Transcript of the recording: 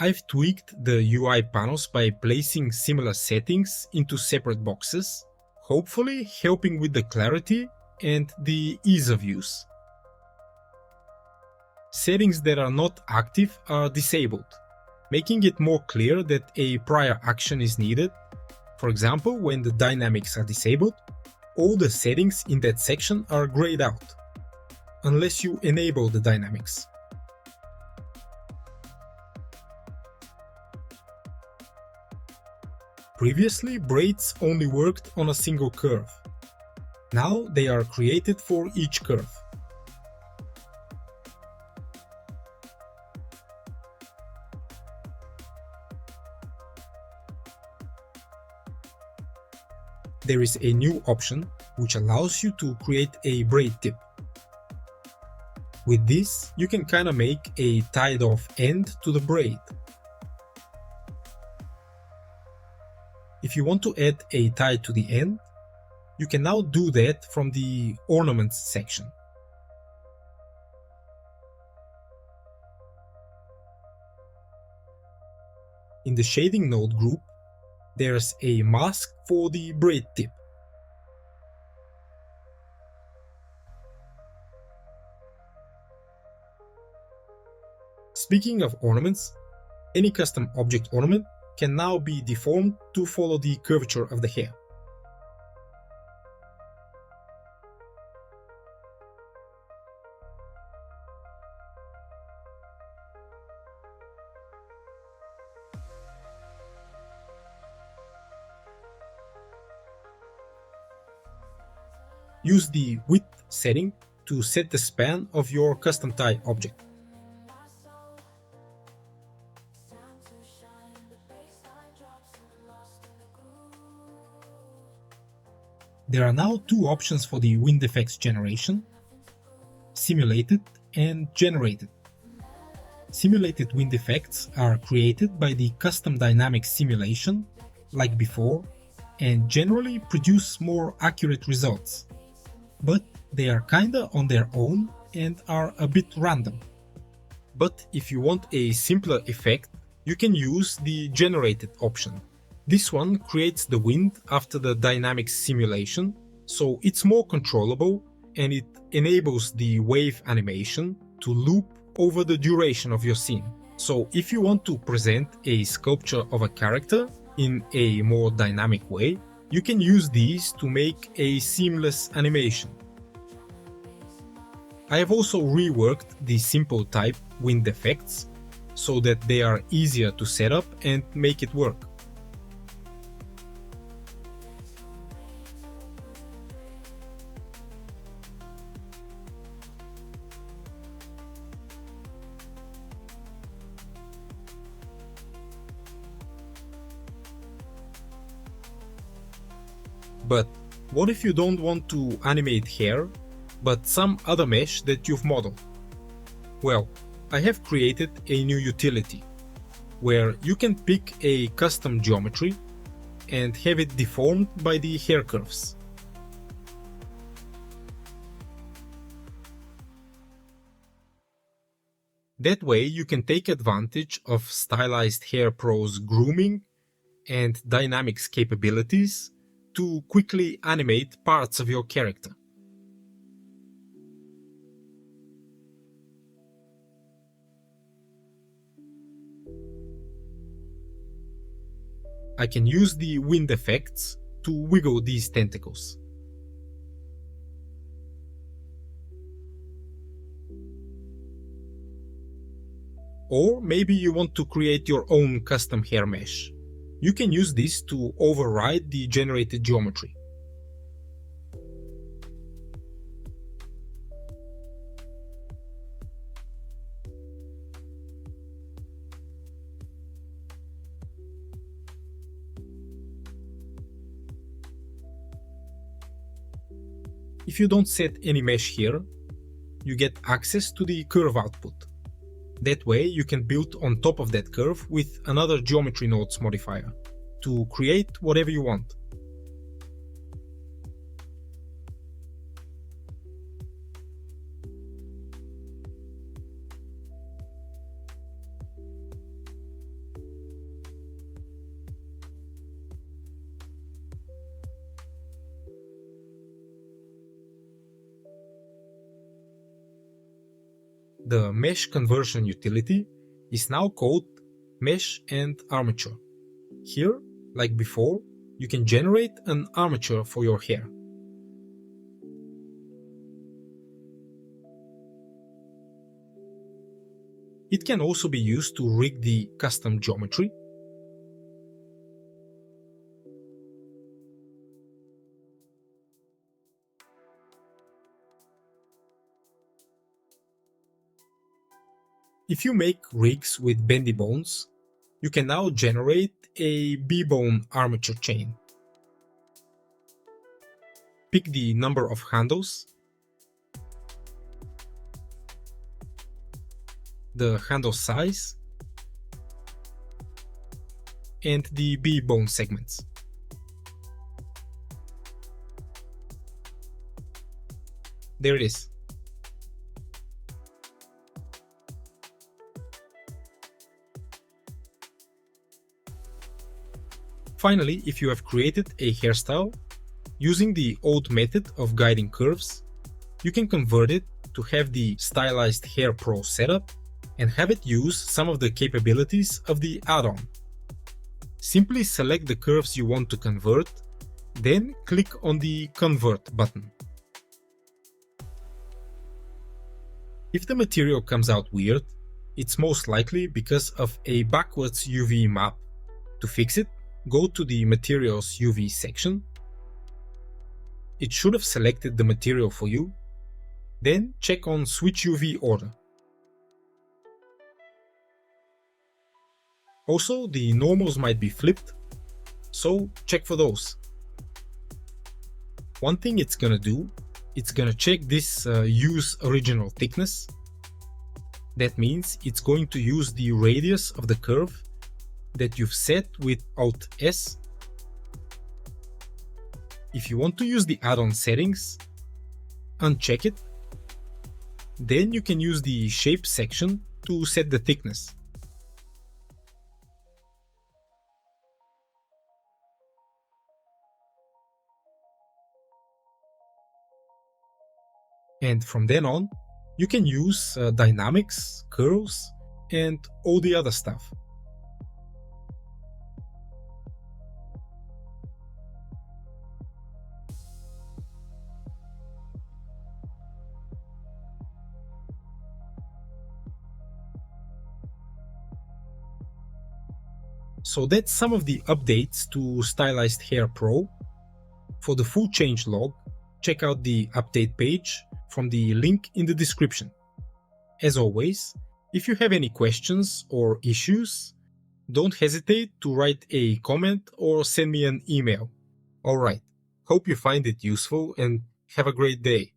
I've tweaked the UI panels by placing similar settings into separate boxes, hopefully helping with the clarity and the ease of use. Settings that are not active are disabled, making it more clear that a prior action is needed. For example, when the dynamics are disabled, all the settings in that section are grayed out, unless you enable the dynamics. Previously, braids only worked on a single curve. Now they are created for each curve. There is a new option which allows you to create a braid tip. With this, you can kinda make a tied off end to the braid. If you want to add a tie to the end, you can now do that from the Ornaments section. In the shading node group, there's a mask for the braid tip. Speaking of ornaments, any custom object ornament can now be deformed to follow the curvature of the hair. Use the width setting to set the span of your custom tie object. There are now two options for the wind effects generation: simulated and generated. Simulated wind effects are created by the custom dynamic simulation, like before, and generally produce more accurate results. But they are kinda on their own and are a bit random. But if you want a simpler effect, you can use the generated option. This one creates the wind after the dynamic simulation, so it's more controllable and it enables the wave animation to loop over the duration of your scene. So if you want to present a sculpture of a character in a more dynamic way, you can use these to make a seamless animation. I have also reworked the simple type wind effects so that they are easier to set up and make it work. But what if you don't want to animate hair, but some other mesh that you've modeled? Well, I have created a new utility where you can pick a custom geometry and have it deformed by the hair curves. That way you can take advantage of Stylized Hair PRO's grooming and dynamics capabilities to quickly animate parts of your character. I can use the wind effects to wiggle these tentacles. Or maybe you want to create your own custom hair mesh. You can use this to override the generated geometry. If you don't set any mesh here, you get access to the curve output. That way you can build on top of that curve with another geometry nodes modifier to create whatever you want. The mesh conversion utility is now called Mesh and Armature. Here, like before, you can generate an armature for your hair. It can also be used to rig the custom geometry. If you make rigs with bendy bones, you can now generate a B-bone armature chain. Pick the number of handles, the handle size, and the B-bone segments. There it is. Finally, if you have created a hairstyle using the old method of guiding curves, you can convert it to have the Stylized Hair PRO setup and have it use some of the capabilities of the add-on. Simply select the curves you want to convert, then click on the Convert button. If the material comes out weird, it's most likely because of a backwards UV map. To fix it, go to the Materials UV section. It should have selected the material for you. Then check on Switch UV Order. Also, the normals might be flipped, so check for those. One thing it's gonna do, it's gonna check this Use Original Thickness. That means it's going to use the radius of the curve that you've set with Alt S. If you want to use the add-on settings, uncheck it. Then you can use the Shape section to set the thickness. And from then on, you can use dynamics, curls, and all the other stuff. So that's some of the updates to Stylized Hair PRO. For the full change log, check out the update page from the link in the description. As always, if you have any questions or issues, don't hesitate to write a comment or send me an email. Alright, hope you find it useful and have a great day.